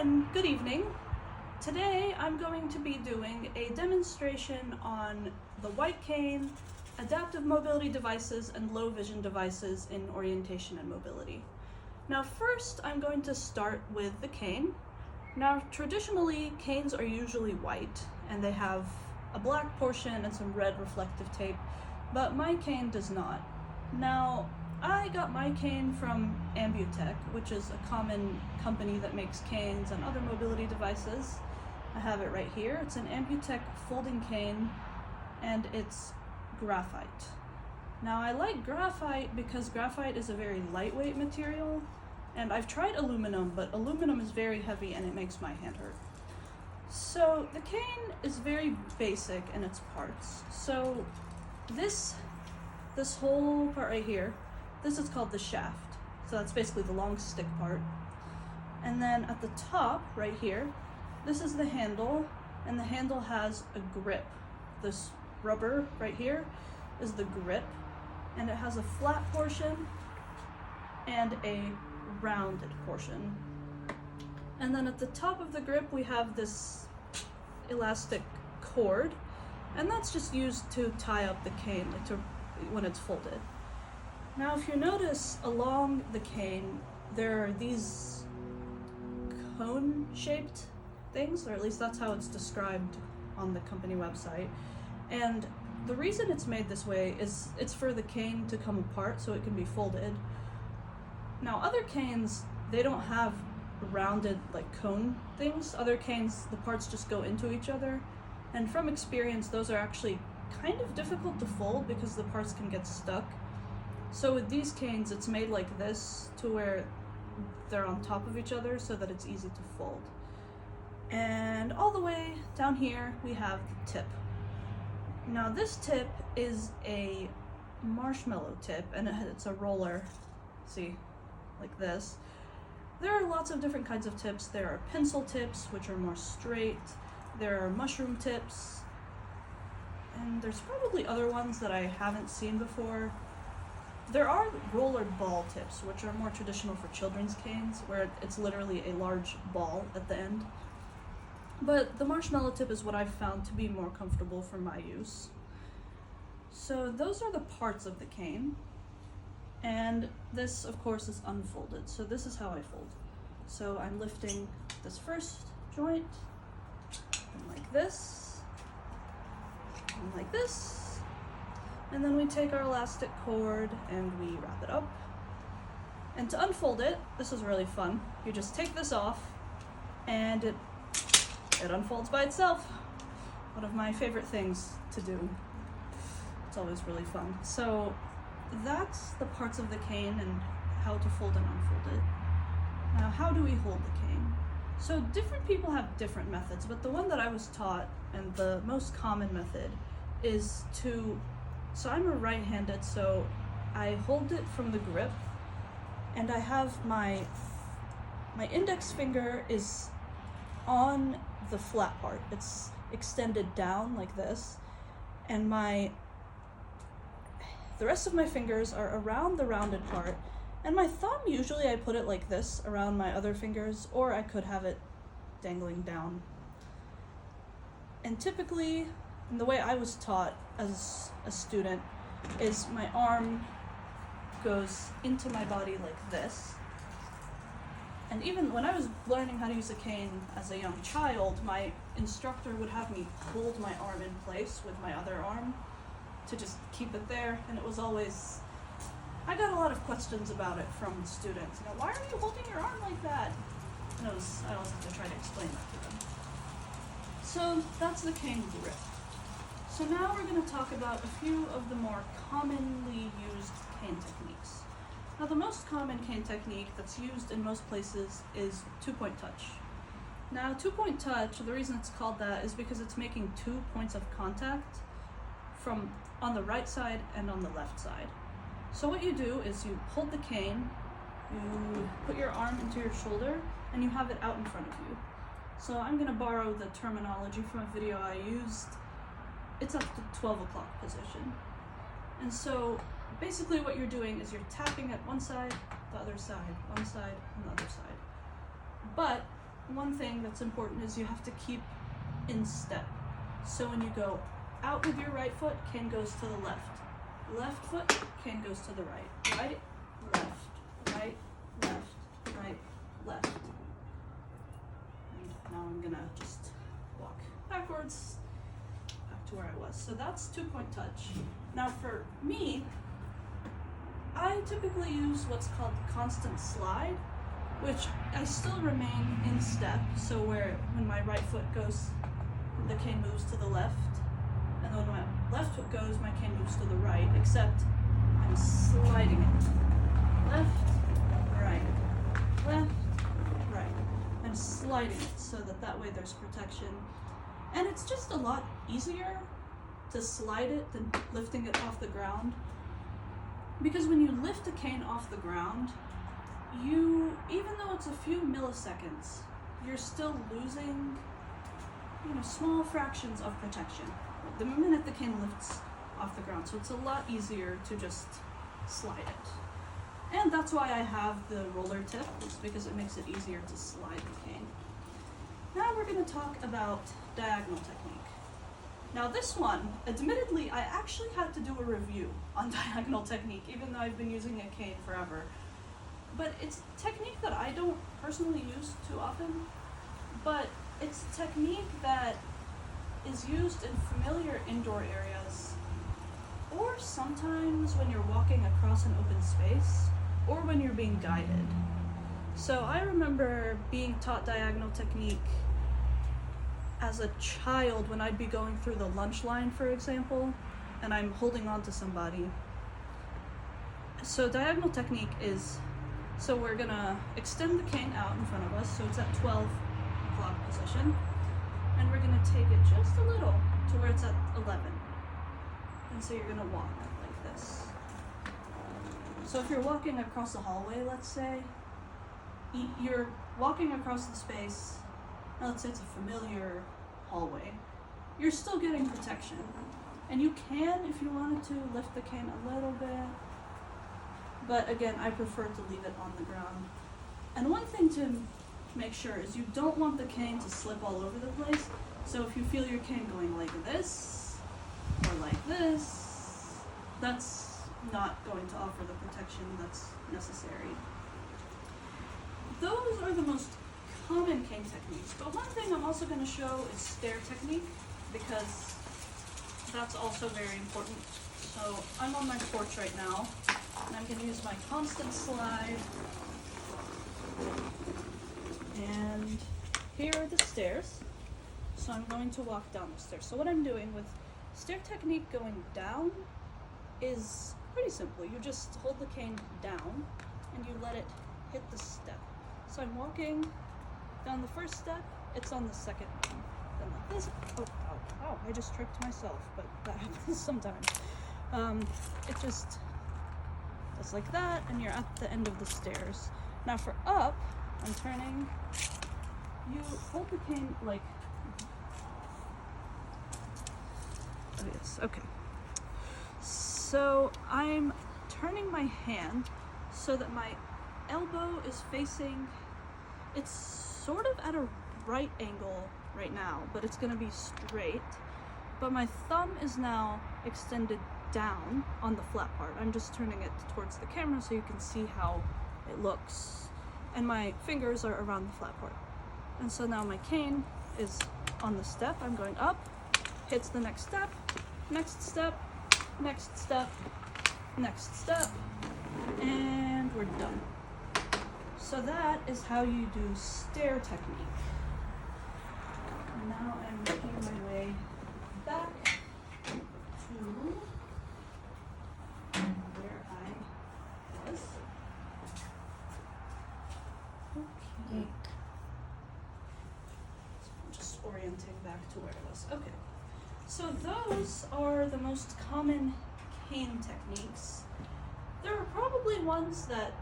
and good evening. Today I'm going to be doing a demonstration on the white cane, adaptive mobility devices, and low vision devices in orientation and mobility. Now first I'm going to start with the cane. Now traditionally canes are usually white and they have a black portion and some red reflective tape, but my cane does not. Now I got my cane from Ambutech, which is a common company that makes canes and other mobility devices. I have it right here. It's an Ambutech folding cane and it's graphite. Now I like graphite because graphite is a very lightweight material, and I've tried aluminum, but aluminum is very heavy and it makes my hand hurt. So the cane is very basic in its parts. So this whole part right here, this is called the shaft. So that's basically the long stick part. And then at the top right here, this is the handle, and the handle has a grip. This rubber right here is the grip, and it has a flat portion and a rounded portion. And then at the top of the grip we have this elastic cord, and that's just used to tie up the cane when it's folded. Now if you notice along the cane there are these cone-shaped things, or at least that's how it's described on the company website. And the reason it's made this way is it's for the cane to come apart so it can be folded. Now other canes, they don't have rounded like cone things. Other canes, the parts just go into each other. And from experience, those are actually kind of difficult to fold because the parts can get stuck. So with these canes, it's made like this to where they're on top of each other so that it's easy to fold. And all the way down here, we have the tip. Now this tip is a marshmallow tip, and it's a roller, see, like this. There are lots of different kinds of tips. There are pencil tips, which are more straight. There are mushroom tips, and there's probably other ones that I haven't seen before. There are roller ball tips, which are more traditional for children's canes, where it's literally a large ball at the end. But the marshmallow tip is what I've found to be more comfortable for my use. So those are the parts of the cane. And this, of course, is unfolded. So this is how I fold. So I'm lifting this first joint, and like this, and like this. And then we take our elastic cord and we wrap it up. And to unfold it, this is really fun. You just take this off and it unfolds by itself. One of my favorite things to do. It's always really fun. So that's the parts of the cane and how to fold and unfold it. Now, how do we hold the cane? So different people have different methods, but the one that I was taught and the most common method is so I'm a right-handed, so I hold it from the grip, and I have my index finger is on the flat part. It's extended down like this, and the rest of my fingers are around the rounded part, and my thumb, usually I put it like this around my other fingers, or I could have it dangling down. And typically, and the way I was taught as a student is my arm goes into my body like this. And even when I was learning how to use a cane as a young child, my instructor would have me hold my arm in place with my other arm to just keep it there. And it was always, I got a lot of questions about it from students. Why are you holding your arm like that? And I always have to try to explain that to them. So that's the cane grip. So now we're going to talk about a few of the more commonly used cane techniques. Now the most common cane technique that's used in most places is two-point touch. Now two-point touch, the reason it's called that is because it's making 2 points of contact from on the right side and on the left side. So what you do is you hold the cane, you put your arm into your shoulder, and you have it out in front of you. So I'm going to borrow the terminology from a video I used. It's at the 12 o'clock position. And so basically what you're doing is you're tapping at one side, the other side, one side, and the other side. But one thing that's important is you have to keep in step. So when you go out with your right foot, cane goes to the left. Left foot, cane goes to the right. Right, left, right, left, right, left. And now I'm gonna just walk backwards, back to where I was. So that's 2-point touch. Now for me, I typically use what's called constant slide, which I still remain in step, so when my right foot goes, the cane moves to the left, and when my left foot goes, my cane moves to the right, except I'm sliding it. Left, right, left, right. I'm sliding it so that way there's protection. And it's just a lot easier to slide it than lifting it off the ground. Because when you lift a cane off the ground, even though it's a few milliseconds, you're still losing, small fractions of protection the minute the cane lifts off the ground. So it's a lot easier to just slide it. And that's why I have the roller tip, it's because it makes it easier to slide the cane. Now we're going to talk about diagonal technique. Now this one, admittedly, I actually had to do a review on diagonal technique, even though I've been using a cane forever. But it's a technique that I don't personally use too often, but it's a technique that is used in familiar indoor areas, or sometimes when you're walking across an open space, or when you're being guided. So I remember being taught diagonal technique as a child when I'd be going through the lunch line, for example, and I'm holding on to somebody. So diagonal technique is, so we're gonna extend the cane out in front of us, so it's at 12 o'clock position, and we're gonna take it just a little to where it's at 11. And so you're gonna walk like this. So if you're walking across the hallway, let's say, you're walking across the space, let's say it's a familiar hallway, you're still getting protection. And you can, if you wanted to, lift the cane a little bit, but again, I prefer to leave it on the ground. And one thing to make sure is you don't want the cane to slip all over the place. So if you feel your cane going like this, or like this, that's not going to offer the protection that's necessary. Those are the most common cane techniques, but one thing I'm also going to show is stair technique, because that's also very important. So I'm on my porch right now, and I'm going to use my constant slide, and here are the stairs. So I'm going to walk down the stairs. So what I'm doing with stair technique going down is pretty simple. You just hold the cane down and you let it hit the step. So I'm walking down the first step, it's on the second one. Then like this, oh, I just tripped myself, but that happens sometimes. It just does like that, and you're at the end of the stairs. Now for up, I'm turning, you hold the cane like, oh yes, okay. So I'm turning my hand so that my elbow is facing, it's sort of at a right angle right now, but it's gonna be straight. But my thumb is now extended down on the flat part. I'm just turning it towards the camera so you can see how it looks. And my fingers are around the flat part. And so now my cane is on the step. I'm going up, hits the next step, next step, next step, next step, and we're done. So that is how you do stair technique. And now I'm making my way back to where I was. Okay. So I'm just orienting back to where I was. Okay. So those are the most common cane techniques. There are probably ones that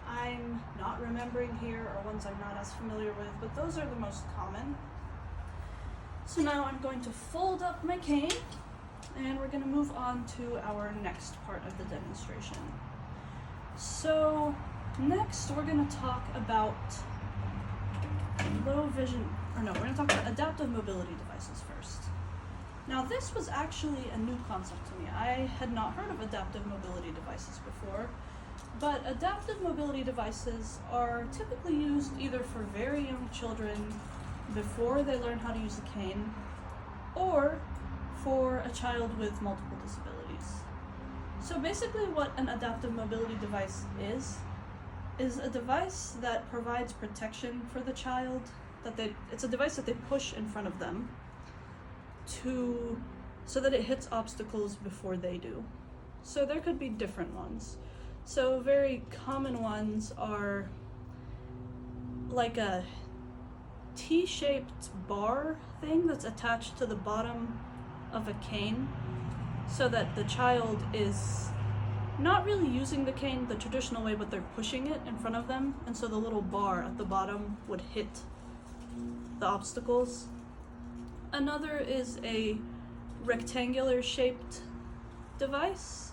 I'm not remembering here or ones I'm not as familiar with, but those are the most common. So now I'm going to fold up my cane and we're going to move on to our next part of the demonstration. So next we're going to talk about we're gonna talk about adaptive mobility devices first. Now this was actually a new concept to me. I had not heard of adaptive mobility devices before, but adaptive mobility devices are typically used either for very young children before they learn how to use a cane, or for a child with multiple disabilities. So basically what an adaptive mobility device is a device that provides protection for the child, it's a device that they push in front of them so that it hits obstacles before they do. So there could be different ones. So very common ones are like a T-shaped bar thing that's attached to the bottom of a cane so that the child is not really using the cane the traditional way, but they're pushing it in front of them, and so the little bar at the bottom would hit the obstacles. Another is a rectangular shaped device.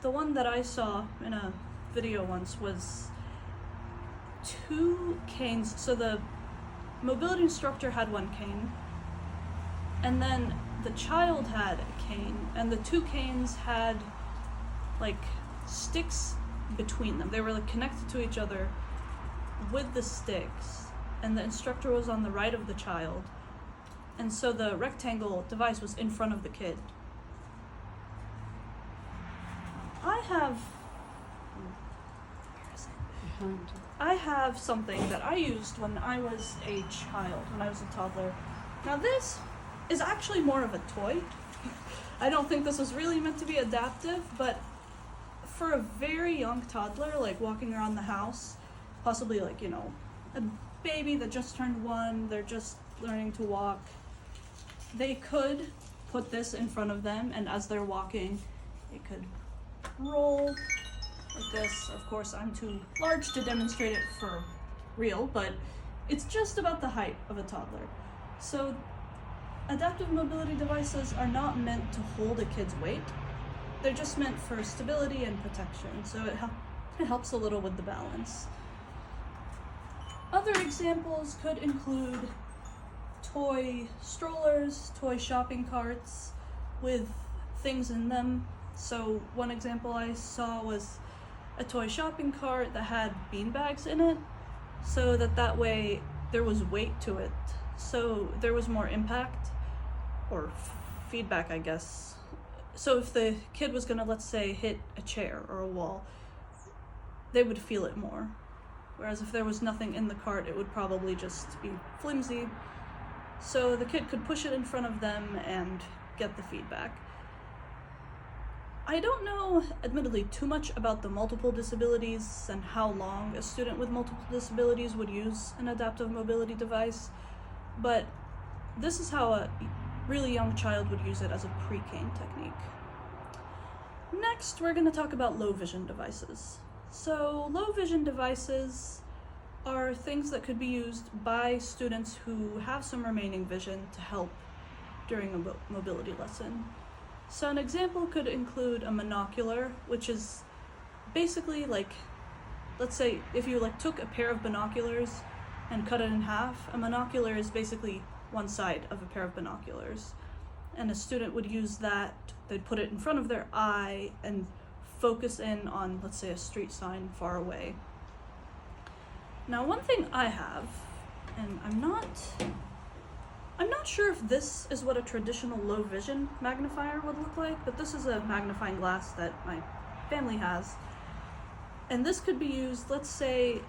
The one that I saw in a video once was 2 canes. So the mobility instructor had 1 cane, and then the child had a cane, and the 2 canes had like sticks between them. They were like connected to each other with the sticks, and the instructor was on the right of the child, and so the rectangle device was in front of the kid. I have something that I used when I was a child, when I was a toddler. Now this is actually more of a toy. I don't think this was really meant to be adaptive, but for a very young toddler, like walking around the house, possibly like, a baby that just turned 1, they're just learning to walk, they could put this in front of them, and as they're walking, it could roll like this. Of course, I'm too large to demonstrate it for real, but it's just about the height of a toddler. So adaptive mobility devices are not meant to hold a kid's weight. They're just meant for stability and protection, so it helps a little with the balance. Other examples could include toy strollers, toy shopping carts with things in them. So one example I saw was a toy shopping cart that had bean bags in it, so that way there was weight to it, so there was more impact or feedback, I guess. So if the kid was gonna, let's say, hit a chair or a wall, they would feel it more. Whereas if there was nothing in the cart, it would probably just be flimsy. So the kid could push it in front of them and get the feedback. I don't know, admittedly, too much about the multiple disabilities and how long a student with multiple disabilities would use an adaptive mobility device, but this is how a really young child would use it as a pre-cane technique. Next, we're going to talk about low vision devices. So low vision devices are things that could be used by students who have some remaining vision to help during a mobility lesson. So an example could include a monocular, which is basically like, let's say if you took a pair of binoculars and cut it in half, a monocular is basically one side of a pair of binoculars. And a student would use that, they'd put it in front of their eye and focus in on, let's say, a street sign far away. Now, one thing I have, and I'm not sure if this is what a traditional low vision magnifier would look like, but this is a magnifying glass that my family has. And this could be used, let's say,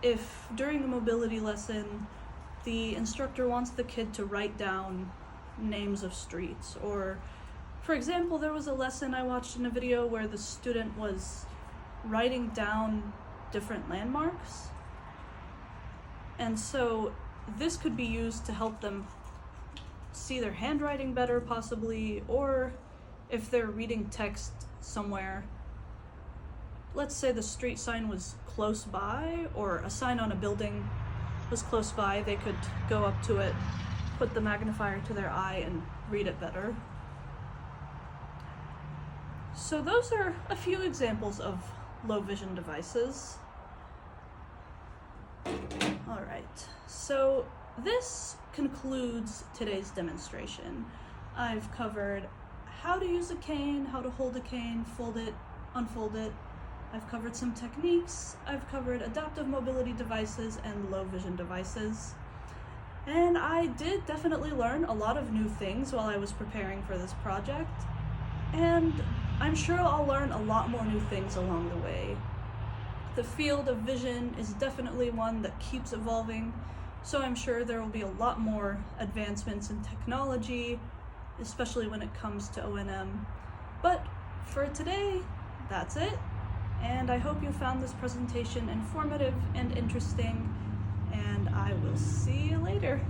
if during a mobility lesson, the instructor wants the kid to write down names of streets, or for example, there was a lesson I watched in a video where the student was writing down different landmarks, and so this could be used to help them see their handwriting better, possibly, or if they're reading text somewhere, let's say the street sign was close by, or a sign on a building was close by, they could go up to it, put the magnifier to their eye, and read it better. So those are a few examples of low vision devices. Alright, so So this concludes today's demonstration. I've covered how to use a cane, how to hold a cane, fold it, unfold it. I've covered some techniques. I've covered adaptive mobility devices and low vision devices. And I did definitely learn a lot of new things while I was preparing for this project. And I'm sure I'll learn a lot more new things along the way. The field of vision is definitely one that keeps evolving, so I'm sure there will be a lot more advancements in technology, especially when it comes to O&M. But for today, that's it, and I hope you found this presentation informative and interesting, and I will see you later.